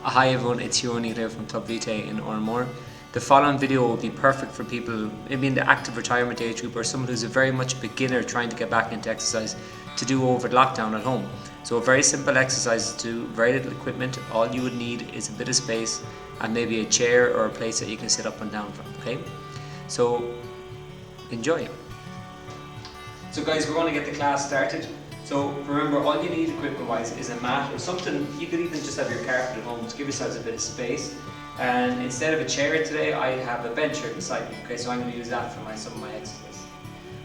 Hi everyone, it's Hugh here from Club Vitae in Oranmore. The following video will be perfect for people maybe in the active retirement age group or someone who's a very much beginner trying to get back into exercise to do over lockdown at home. So a very simple exercise to do, very little equipment. All you would need is a bit of space and maybe a chair or a place that you can sit up and down from, okay? So enjoy. So guys, we're going to get the class started. So remember, all you need equipment wise is a mat or something. You could even just have your carpet at home to give yourselves a bit of space. And instead of a chair today, I have a bench here beside me. Okay, so I'm going to use that for some of my exercises.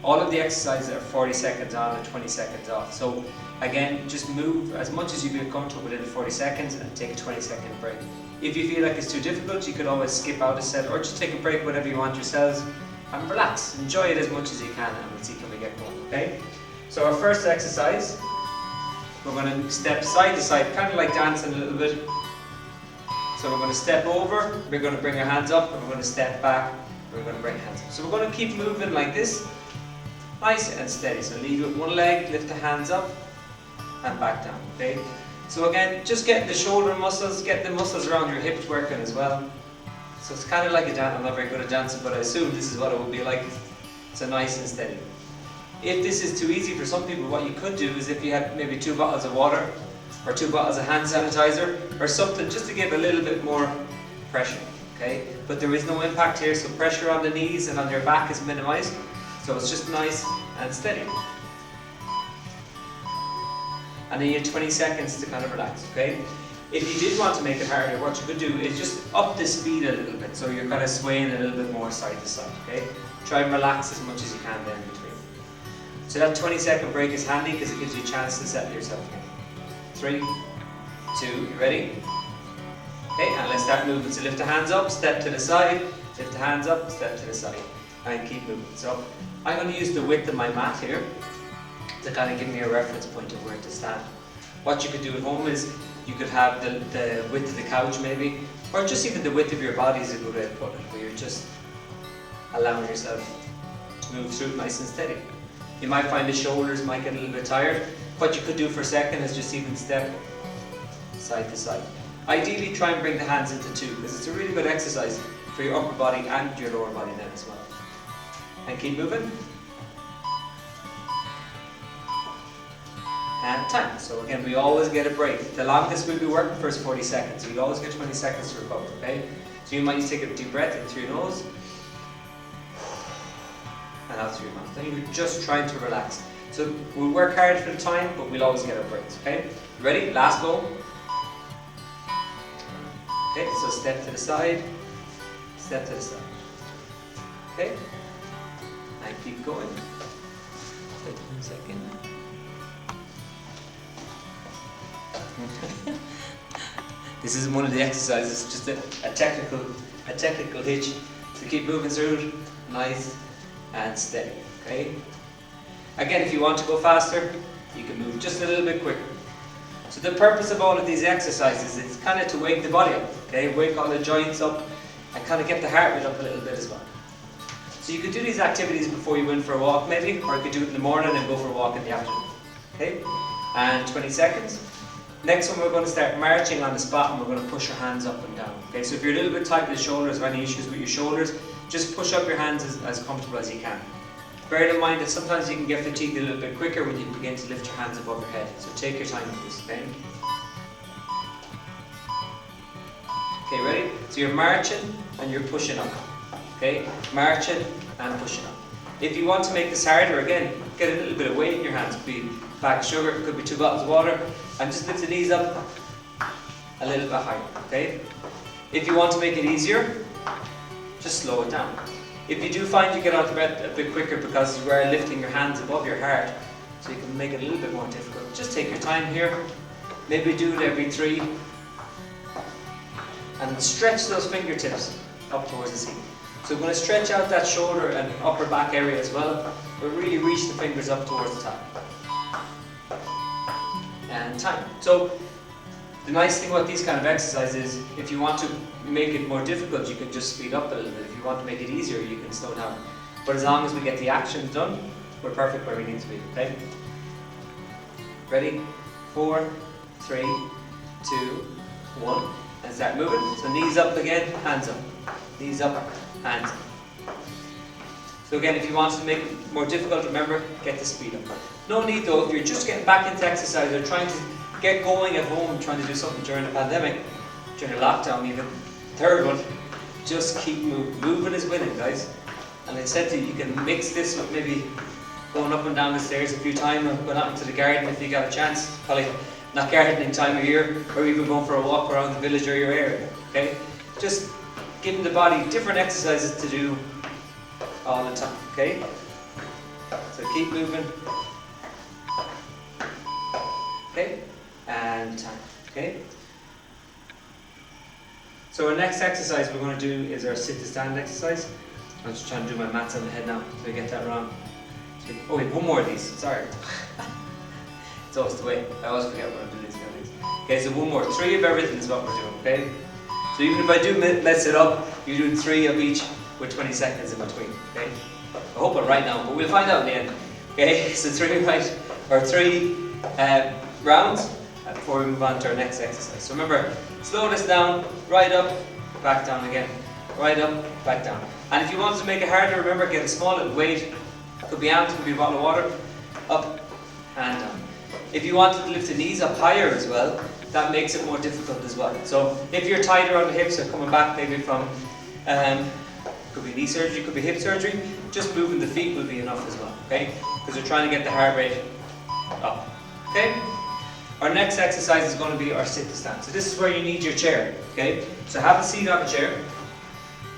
All of the exercises are 40 seconds on and 20 seconds off. So again, just move as much as you feel comfortable within 40 seconds and take a 20-second break. If you feel like it's too difficult, you could always skip out a set or just take a break, whatever you want yourselves, and relax. Enjoy it as much as you can, and we'll see can we get going, okay? So our first exercise, we're going to step side to side, kind of like dancing a little bit. So we're going to step over, we're going to bring our hands up, and we're going to step back, we're going to bring our hands up. So we're going to keep moving like this, nice and steady. So lead with one leg, lift the hands up, and back down, okay? So again, just getting the shoulder muscles, get the muscles around your hips working as well. So it's kind of like a dance. I'm not very good at dancing, but I assume this is what it would be like. So nice and steady. If this is too easy for some people, what you could do is if you had maybe 2 bottles of water or 2 bottles of hand sanitizer or something just to give a little bit more pressure, okay? But there is no impact here, so pressure on the knees and on your back is minimized. So it's just nice and steady. And then you have 20 seconds to kind of relax, okay? If you did want to make it harder, what you could do is just up the speed a little bit, so you're kind of swaying a little bit more side to side, okay? Try and relax as much as you can then in between. So that 20-second break is handy because it gives you a chance to settle yourself in. 3, 2, you ready? Okay, and let's start moving. So lift the hands up, step to the side, lift the hands up, step to the side, and keep moving. So I'm going to use the width of my mat here to kind of give me a reference point of where to stand. What you could do at home is you could have the width of the couch maybe, or just even the width of your body is a good way to put it, where you're just allowing yourself to move through it nice and steady. You might find the shoulders might get a little bit tired. What you could do for a second is just even step side to side. Ideally try and bring the hands into 2 because it's a really good exercise for your upper body and your lower body then as well. And keep moving. And time. So again, we always get a break. The longest we'll be working for is 40 seconds. You'll always get 20 seconds to recover, okay? So you might need to take a deep breath in through your nose and out through your mouth. Then you're just trying to relax. So we'll work hard for the time, but we'll always get our breaks, okay? Ready? Last go. Okay, so step to the side, step to the side. Okay? And keep going. Take 1 second. This is one of the exercises, just a technical hitch to keep moving through it, nice and steady, okay? Again, if you want to go faster, you can move just a little bit quicker. So the purpose of all of these exercises is kind of to wake the body up, okay? Wake all the joints up and kind of get the heart rate up a little bit as well. So you could do these activities before you went for a walk maybe, or you could do it in the morning and go for a walk in the afternoon, okay? And 20 seconds. Next one, we're going to start marching on the spot and we're going to push our hands up and down. Okay, so if you're a little bit tight with the shoulders or any issues with your shoulders, just push up your hands as comfortable as you can. Bear in mind that sometimes you can get fatigued a little bit quicker when you begin to lift your hands above your head. So take your time with this, okay? Okay, ready? So you're marching and you're pushing up. Okay, marching and pushing up. If you want to make this harder, again, get a little bit of weight in your hands. Could be a bag of sugar, it could be 2 bottles of water, and just lift the knees up a little bit higher, okay? If you want to make it easier, just slow it down. If you do find you get out of bed a bit quicker because you are lifting your hands above your heart, so you can make it a little bit more difficult, just take your time here. Maybe do it every 3, and stretch those fingertips up towards the ceiling. So we're going to stretch out that shoulder and upper back area as well, but really reach the fingers up towards the top. And time. So the nice thing about these kind of exercises, if you want to make it more difficult, you can just speed up a little bit. If you want to make it easier, you can slow down. But as long as we get the actions done, we're perfect where we need to be, okay? Ready? 4, 3, 2, 1. And start moving. So knees up again, hands up. Knees up, hands up. So again, if you want to make it more difficult, remember, get the speed up. No need though, if you're just getting back into exercise or trying to get going at home, trying to do something during the pandemic, during the lockdown even, third one, just keep moving. Moving is winning, guys. And I said to you, you can mix this with maybe going up and down the stairs a few times or going out into the garden if you got a chance. Probably not gardening time of year, or even going for a walk around the village or your area. Okay? Just giving the body different exercises to do all the time. Okay? So keep moving. Okay? And time. Okay? So our next exercise we're going to do is our sit to stand exercise. I'm just trying to do my maths on the head now, so I get that wrong. Oh wait, one more of these, sorry. It's always the way, I always forget when I'm doing these kind of things. Okay, so one more, 3 of everything is what we're doing, okay? So even if I do mess it up, you're doing 3 of each with 20 seconds in between, okay? I hope I'm right now, but we'll find out in the end. Okay, so 3 rounds before we move on to our next exercise. So remember, slow this down, right up, back down again. Right up, back down. And if you want to make it harder, remember, get a small little weight. Could be arms, could be a bottle of water. Up and down. If you want to lift the knees up higher as well, that makes it more difficult as well. So if you're tighter on the hips or coming back maybe from, could be knee surgery, could be hip surgery, just moving the feet will be enough as well, okay? Because we're trying to get the heart rate up, okay? Our next exercise is going to be our sit to stand. So this is where you need your chair, okay? So have a seat on a chair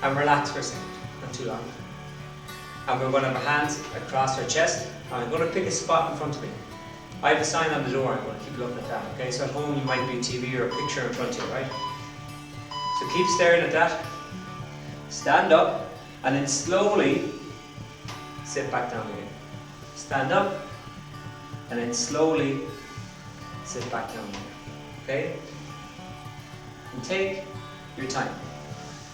and relax for a second, not too long. And we're going to have our hands across our chest, and I'm going to pick a spot in front of me. I have a sign on the door, I'm going to keep looking at that, okay? So at home you might be a TV or a picture in front of you, right? So keep staring at that, stand up, and then slowly sit back down again. Stand up, and then slowly sit back down again, okay? And take your time.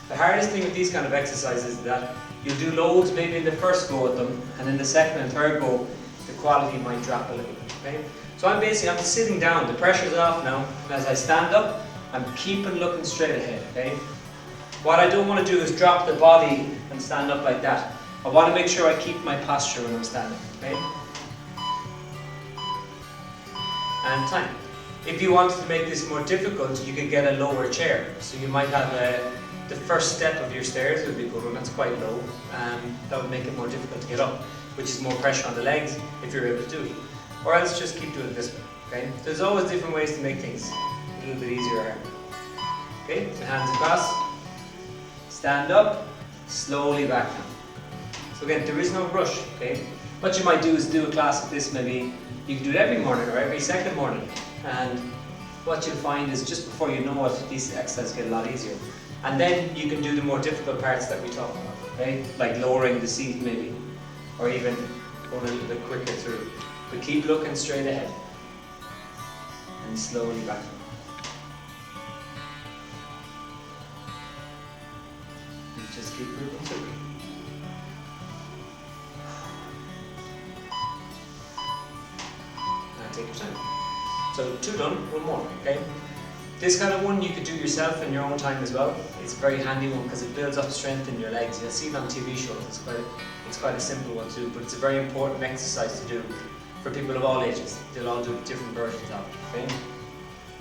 The hardest thing with these kind of exercises is that you'll do loads maybe in the first go at them, and in the second and third go, the quality might drop a little bit, okay? So I'm sitting down, the pressure's off now, and as I stand up, I'm keeping looking straight ahead, okay? What I don't want to do is drop the body and stand up like that. I want to make sure I keep my posture when I'm standing, okay? And time. If you wanted to make this more difficult, you could get a lower chair. So you might have the first step of your stairs would be a good one, that's quite low. That would make it more difficult to get up, which is more pressure on the legs if you're able to do it. Or else just keep doing it this way, okay? There's always different ways to make things a little bit easier or harder. Okay, so hands across, stand up, slowly back down. So again, there is no rush, okay? What you might do is do a class like this, maybe you can do it every morning or every second morning. And what you'll find is just before you know it, these exercises get a lot easier. And then you can do the more difficult parts that we talk about, okay? Like lowering the seat maybe, or even going a little bit quicker through. But keep looking straight ahead and slowly back down. And just keep moving through. Now take your time. So 2 done, 1 more, okay? This kind of one you could do yourself in your own time as well. It's a very handy one because it builds up strength in your legs. You'll see it on TV shows. It's quite a simple one to do, but it's a very important exercise to do for people of all ages. They'll all do different versions of it, okay?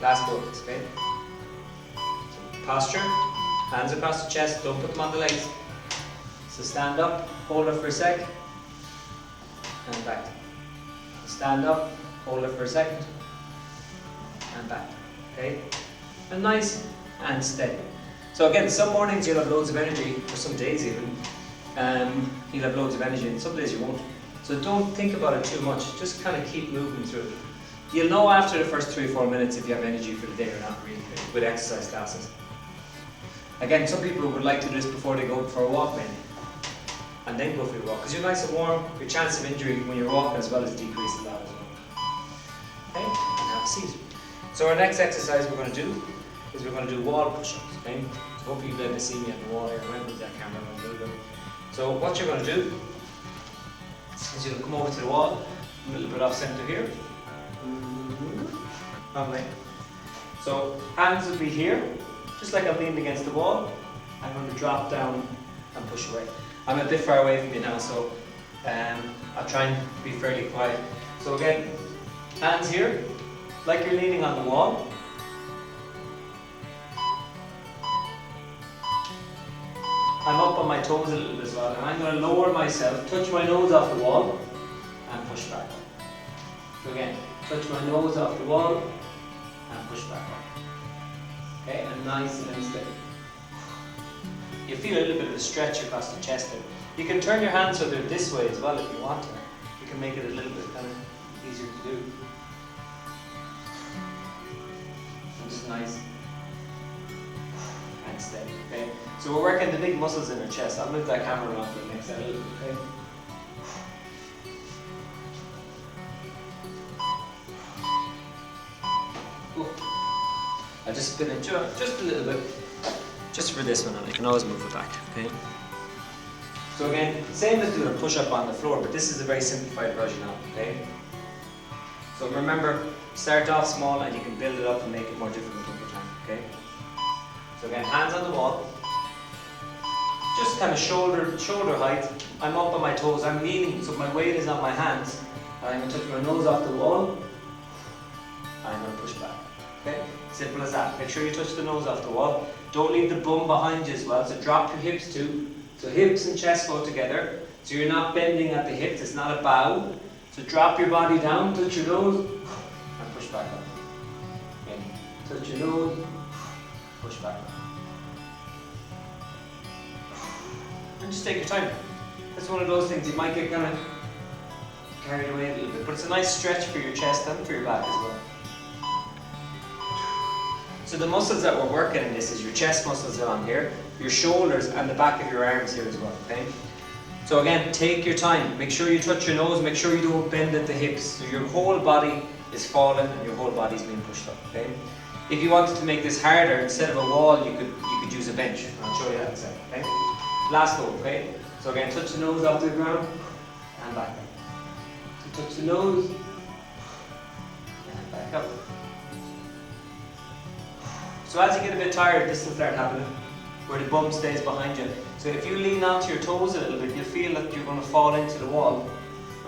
Last focus, okay? So posture, hands across the chest, don't put them on the legs. So stand up, hold it for a sec, and back. Stand up, hold it for a second, and back, okay? And nice and steady. So again, some mornings you'll have loads of energy, or some days even, you'll have loads of energy, and some days you won't. So don't think about it too much, just kind of keep moving through it. You'll know after the first 3 or 4 minutes if you have energy for the day or not, really, with exercise classes. Again, some people would like to do this before they go for a walk maybe, and then go for your walk, because you're nice and warm, your chance of injury when you're walking as well is decreased a lot as well. Okay, and have a seat. So our next exercise we're going to do is we're going to do wall push-ups, okay? So hopefully you'll be able to see me on the wall here. I went with that camera a little bit. So what you're going to do is you'll come over to the wall, a little bit off centre here. Wrong way. So hands will be here, just like I'm leaning against the wall, I'm going to drop down and push away. I'm a bit far away from you now, so I'll try and be fairly quiet. So again, hands here, like you're leaning on the wall. I'm up on my toes a little bit as well, and I'm going to lower myself, touch my nose off the wall, and push back up. So again, touch my nose off the wall, and push back up. Okay, and nice and steady. You feel a little bit of a stretch across the chest there. You can turn your hands so they're this way as well if you want to. You can make it a little bit kind of easier to do. And just nice and steady, okay? So we're working the big muscles in our chest. I'll move that camera around for the next a little bit, okay? I'll just spin it just a little bit, just for this one, and I can always move it back, okay? So again, same as doing a push-up on the floor, but this is a very simplified version of it, okay? So remember, start off small and you can build it up and make it more difficult over time, okay? So again, hands on the wall, just kind of shoulder height. I'm up on my toes, I'm leaning, so my weight is on my hands, and I'm going to touch my nose off the wall, and I'm going to push back, okay? Simple as that. Make sure you touch the nose off the wall. Don't leave the bum behind you as well, so drop your hips too. So hips and chest go together, so you're not bending at the hips, it's not a bow. So drop your body down, touch your nose, and push back up. Okay. Touch your nose, push back up. And just take your time. That's one of those things you might get kind of carried away a little bit, but it's a nice stretch for your chest and for your back as well. So the muscles that we're working in this is your chest muscles on here, your shoulders and the back of your arms here as well, okay? So again, take your time. Make sure you touch your nose, make sure you don't bend at the hips. So your whole body is falling and your whole body is being pushed up, okay? If you wanted to make this harder, instead of a wall, you could use a bench. I'll show you that in a second, okay? Last go, okay? So again, touch the nose off the ground and back up. So touch the nose and back up. So as you get a bit tired, this will start happening, where the bum stays behind you. So if you lean onto your toes a little bit, you'll feel that you're going to fall into the wall.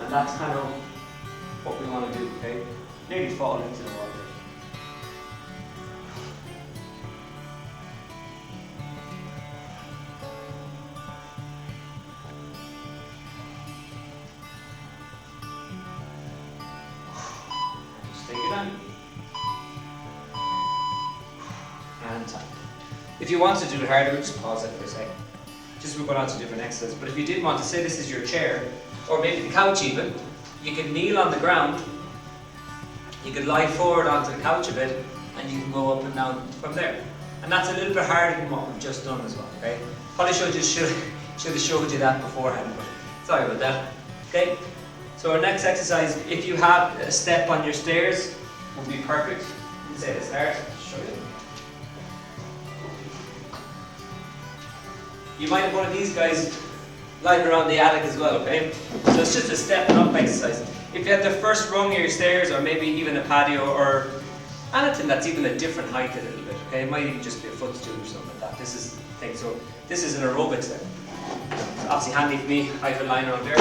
And that's kind of what we want to do, okay? Nearly fall into the wall. Just take it down. And time. If you want to do it harder, just pause it for a second. Just we're going on to different exercises. But if you did want to, say this is your chair, or maybe the couch even, you can kneel on the ground, you could lie forward onto the couch a bit, and you can go up and down from there. And that's a little bit harder than what we've just done as well, okay? Probably should have showed you that beforehand, but sorry about that. Okay, so our next exercise, if you have a step on your stairs, would be perfect. Let's say to start, show you. You might have one of these guys lying around the attic as well, okay? So it's just a stepping up exercise. If you had the first rung of your stairs, or maybe even a patio, or anything that's even a different height a little bit, okay? It might even just be a footstool or something like that. This is the thing. So this is an aerobics then. It's obviously handy for me, I have a line around there.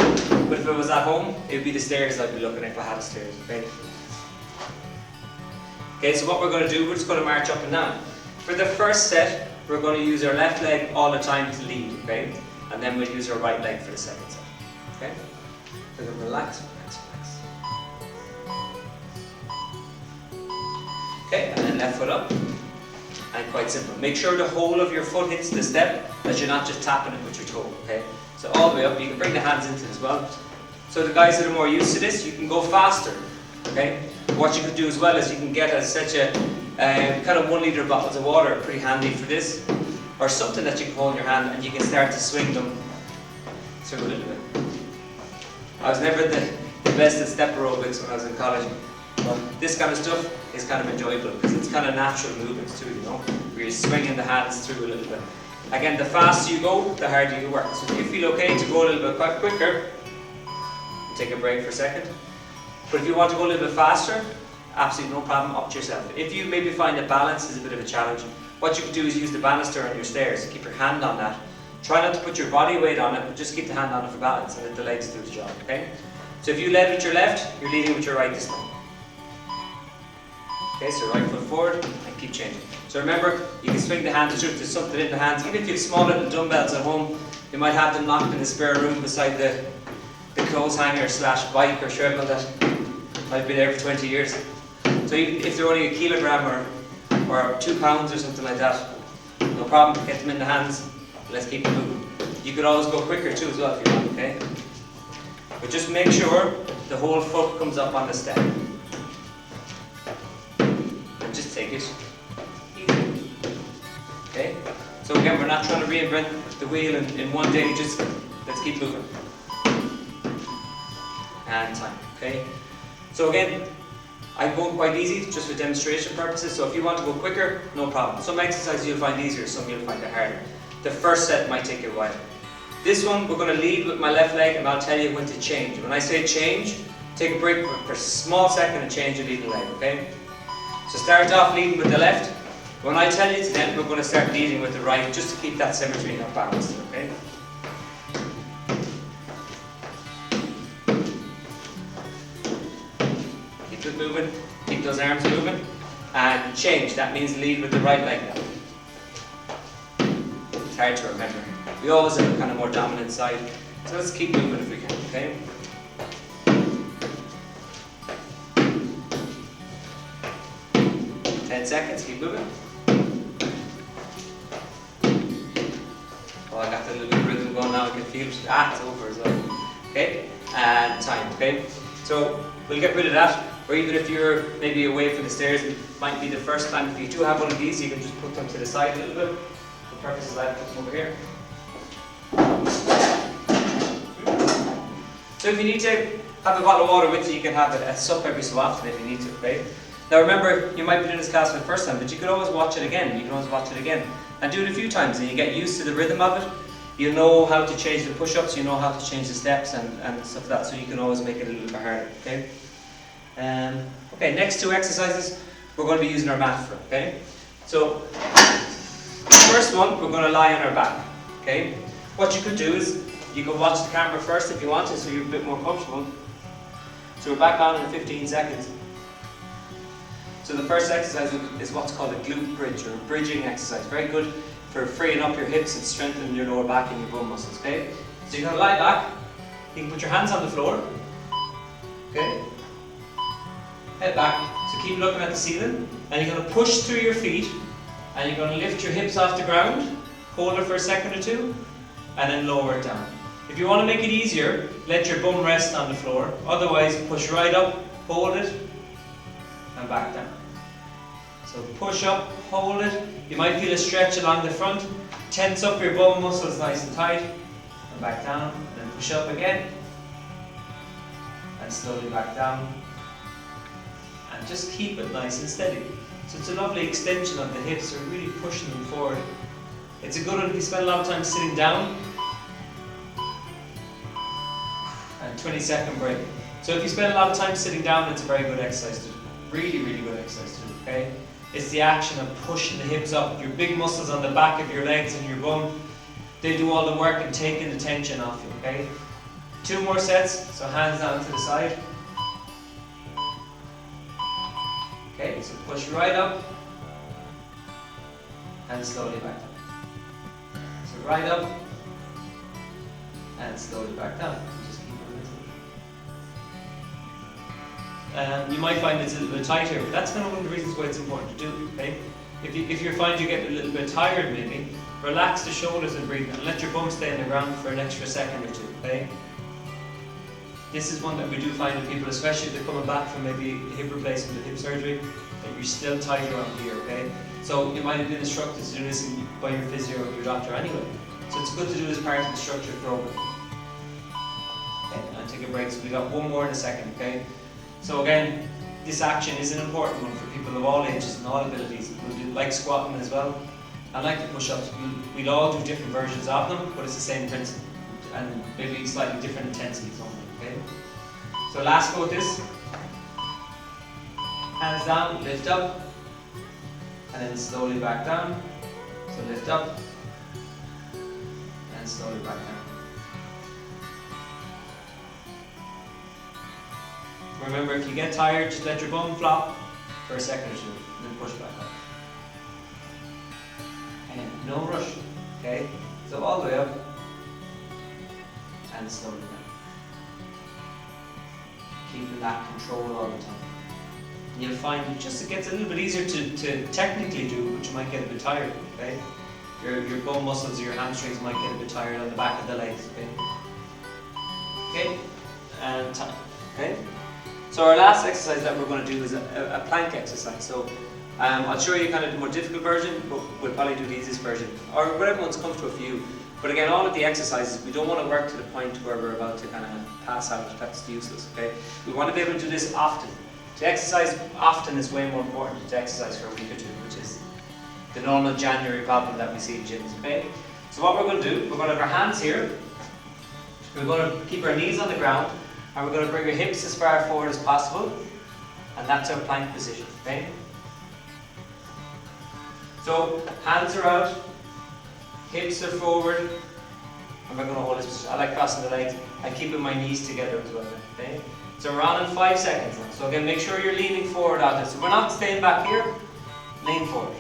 But if it was at home, it would be the stairs I'd be looking at if I had stairs, okay? Okay, so what we're going to do, we're just going to march up and down. For the first set, we're going to use our left leg all the time to lead, okay? And then we'll use our right leg for the second set, okay? So then relax, relax, relax. Okay, and then left foot up. And quite simple. Make sure the whole of your foot hits the step, that you're not just tapping it with your toe, okay? So all the way up, you can bring the hands into it as well. So the guys that are more used to this, you can go faster, okay? What you could do as well is you can get such a kind of 1 litre bottles of water, pretty handy for this, or something that you can hold in your hand and you can start to swing them through a little bit. I was never the best at step aerobics when I was in college, but this kind of stuff is kind of enjoyable because it's kind of natural movements too, you know, where you're swinging the hands through a little bit. Again, the faster you go, the harder you work. So if you feel okay to go a little bit quite quicker, take a break for a second. But if you want to go a little bit faster, absolutely no problem, up to yourself. If you maybe find that balance is a bit of a challenge, what you can do is use the banister on your stairs. Keep your hand on that. Try not to put your body weight on it, but just keep the hand on it for balance and let the legs do the job, okay? So if you lead with your left, you're leading with your right this time. Okay, so right foot forward and keep changing. So remember, you can swing the hand to there's something in the hands. Even if you have small little dumbbells at home, you might have them locked in the spare room beside the clothes hanger / bike or treadmill that might be there for 20 years. So even if they're only a kilogram or 2 pounds or something like that, no problem, get them in the hands. Let's keep it moving. You could always go quicker too as well if you want, okay? But just make sure the whole foot comes up on the step. And just take it easy. Okay? So again, we're not trying to reinvent the wheel in one day, just let's keep moving. And time, okay? So again, I'm going quite easy just for demonstration purposes, so if you want to go quicker, no problem. Some exercises you'll find easier, some you'll find it harder. The first set might take you a while. This one, we're going to lead with my left leg and I'll tell you when to change. When I say change, take a break for a small second and change your leading leg, okay? So start off leading with the left. When I tell you to then, we're going to start leading with the right just to keep that symmetry and that balance, okay? Keep it moving, keep those arms moving, and change. That means lead with the right leg now. It's hard to remember. We always have a kind of more dominant side, so let's keep moving if we can, okay? Seconds, keep moving. Oh, I got the little rhythm going now, I can feel it. It's over as well. Okay, and time, okay? So, we'll get rid of that, or even if you're maybe away from the stairs, it might be the first time. If you do have one of these, you can just put them to the side a little bit. For purposes of that, put them over here. So if you need to have a bottle of water with you, you can have it a sup every so often if you need to, okay? Now remember, you might be doing this class for the first time, but you could always watch it again. You can always watch it again. And do it a few times and you get used to the rhythm of it. You know how to change the push-ups, you know how to change the steps and stuff like that, so you can always make it a little bit harder, okay? Okay, next two exercises, we're going to be using our mat for, okay? So, first one, we're going to lie on our back, okay? What you could do is, you can watch the camera first if you want to, so you're a bit more comfortable. So we're back on in 15 seconds. So the first exercise is what's called a glute bridge, or a bridging exercise. Very good for freeing up your hips and strengthening your lower back and your bum muscles, okay? So you're going to lie back, you can put your hands on the floor, okay? Head back, so keep looking at the ceiling, and you're going to push through your feet, and you're going to lift your hips off the ground, hold it for a second or two, and then lower it down. If you want to make it easier, let your bum rest on the floor, otherwise push right up, hold it, and back down. So push up, hold it, you might feel a stretch along the front, tense up your bum muscles nice and tight, and back down, and then push up again, and slowly back down, and just keep it nice and steady. So it's a lovely extension of the hips, we're really pushing them forward. It's a good one if you spend a lot of time sitting down, and 20-second break. So if you spend a lot of time sitting down, it's a very good exercise to do. Really, really good exercise to do, okay? It's the action of pushing the hips up, your big muscles on the back of your legs and your bum. They do all the work and taking the tension off you, okay? 2 more sets, so hands down to the side. Okay, so push right up and slowly back down. So right up and slowly back down. Just keep it you might find it's a little bit tight here, but that's kind of one of the reasons why it's important to do, okay? If you find you get a little bit tired maybe, relax the shoulders and breathe and let your bum stay on the ground for an extra second or two, okay? This is one that we do find in people, especially if they're coming back from maybe hip replacement or hip surgery, that you're still tight around here, okay? So you might have been instructed to do this by your physio or your doctor anyway. So it's good to do as part of the structured program. Okay, and take a break. So we got one more in a second, okay? So again, this action is an important one for people of all ages and all abilities. We'll do like squatting as well, and like the push-ups. We'll all do different versions of them, but it's the same principle, and maybe slightly different intensities only, okay? So last go with this. Hands down, lift up, and then slowly back down. So lift up, and slowly back down. Remember, if you get tired, just let your bum flop for a second or two, and then push back up. And no rush, okay? So all the way up, and slowly down. Keeping that control all the time. And you'll find it gets a little bit easier to technically do, but you might get a bit tired, okay? Your bum muscles or your hamstrings might get a bit tired on the back of the legs, okay? Okay, and time, okay? So our last exercise that we're going to do is a plank exercise. So I'll show you kind of the more difficult version, but we'll probably do the easiest version, or whatever one's comfortable for you. But again, all of the exercises, we don't want to work to the point where we're about to kind of pass out. That's useless, okay? We want to be able to do this often. To exercise often is way more important than to exercise for a week or two, which is the normal January problem that we see in gyms, okay? So what we're going to do, we're going to have our hands here. We're going to keep our knees on the ground, and we're going to bring our hips as far forward as possible, and that's our plank position, okay? So hands are out, hips are forward, and we're going to hold this position. I like crossing the legs and keeping my knees together as well, okay? So we're on in 5 seconds now. So again, make sure you're leaning forward on this. So we're not staying back here, lean forward.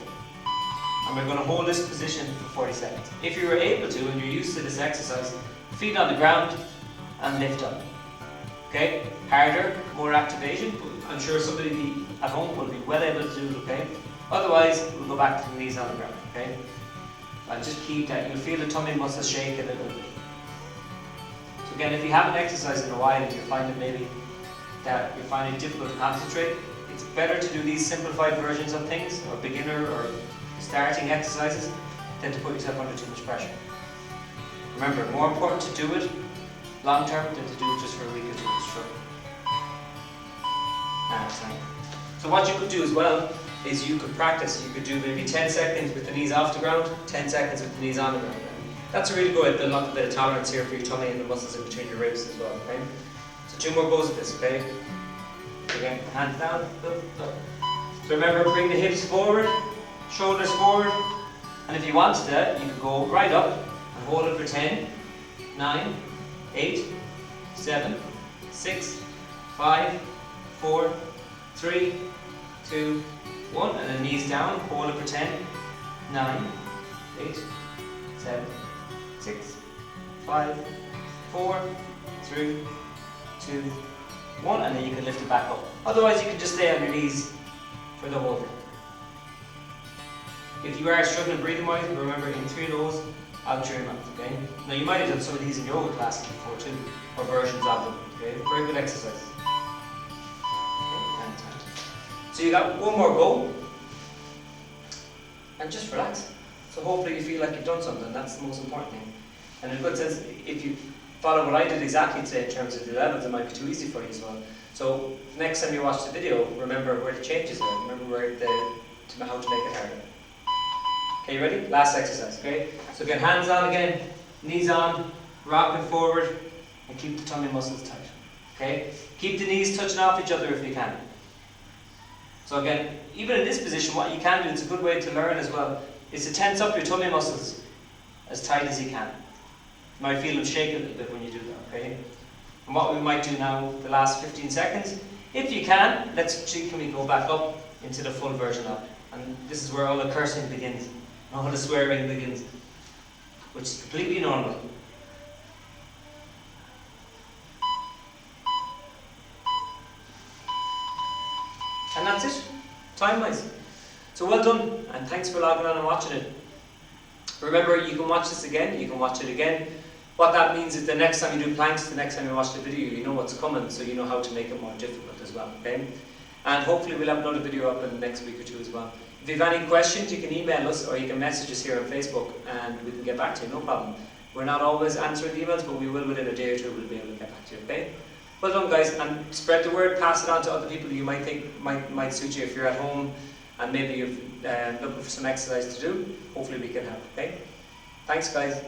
And we're going to hold this position for 40 seconds. If you were able to, and you're used to this exercise, feet on the ground and lift up. Okay? Harder, more activation, but I'm sure somebody at home will be well able to do it, okay? Otherwise, we'll go back to the knees on the ground, okay? And just keep that. You'll feel the tummy muscles shake a little bit. So again, if you haven't exercised in a while and you find it maybe that you find it difficult to concentrate, it's better to do these simplified versions of things, or beginner or starting exercises, than to put yourself under too much pressure. Remember, more important to do it long term than to do it just for a week or two. It's true. So what you could do as well is you could practice. You could do maybe 10 seconds with the knees off the ground, 10 seconds with the knees on the ground. That's a really good way to build up a bit of tolerance here for your tummy and the muscles in between your ribs as well, okay? So 2 more goes of this, okay? Again, hands down, up, up. So remember, bring the hips forward, shoulders forward, and if you wanted that, you could go right up and hold it for 10, 9, 8, 7, 6, 5, 4, 3, 2, 1, and then knees down, hold it for 10, 9, 8, 7, 6, 5, 4, 3, 2, 1, and then you can lift it back up. Otherwise, you can just stay on your knees for the whole thing. If you are struggling breathing wise, remember in 3 of those, out through your mouth, okay? Now you might have done some of these in yoga classes before too, or versions of them, okay? Very good exercise. Okay, and time. So you got 1 more go, and just relax. So hopefully you feel like you've done something, that's the most important thing. And in a good sense, if you follow what I did exactly today in terms of the levels, it might be too easy for you as well. So next time you watch the video, remember where the changes are, remember where how to make it harder. Okay, you ready? Last exercise, okay? So again, hands on again, knees on, rocking forward, and keep the tummy muscles tight, okay? Keep the knees touching off each other if you can. So again, even in this position, what you can do, it's a good way to learn as well, is to tense up your tummy muscles as tight as you can. You might feel them shake a little bit when you do that, okay? And what we might do now, the last 15 seconds, if you can, let's see, can we go back up into the full version of it. And this is where all the cursing begins, and all the swearing begins, which is completely normal. And that's it, time-wise. So well done, and thanks for logging on and watching it. Remember, you can watch this again, you can watch it again. What that means is the next time you do planks, the next time you watch the video, you know what's coming, so you know how to make it more difficult as well, okay? And hopefully we'll have another video up in the next week or two as well. If you have any questions, you can email us or you can message us here on Facebook and we can get back to you, no problem. We're not always answering the emails, but we will within a day or two, we'll be able to get back to you, okay? Well done guys, and spread the word, pass it on to other people you might think might suit you if you're at home and maybe you're looking for some exercise to do. Hopefully we can help, okay? Thanks guys.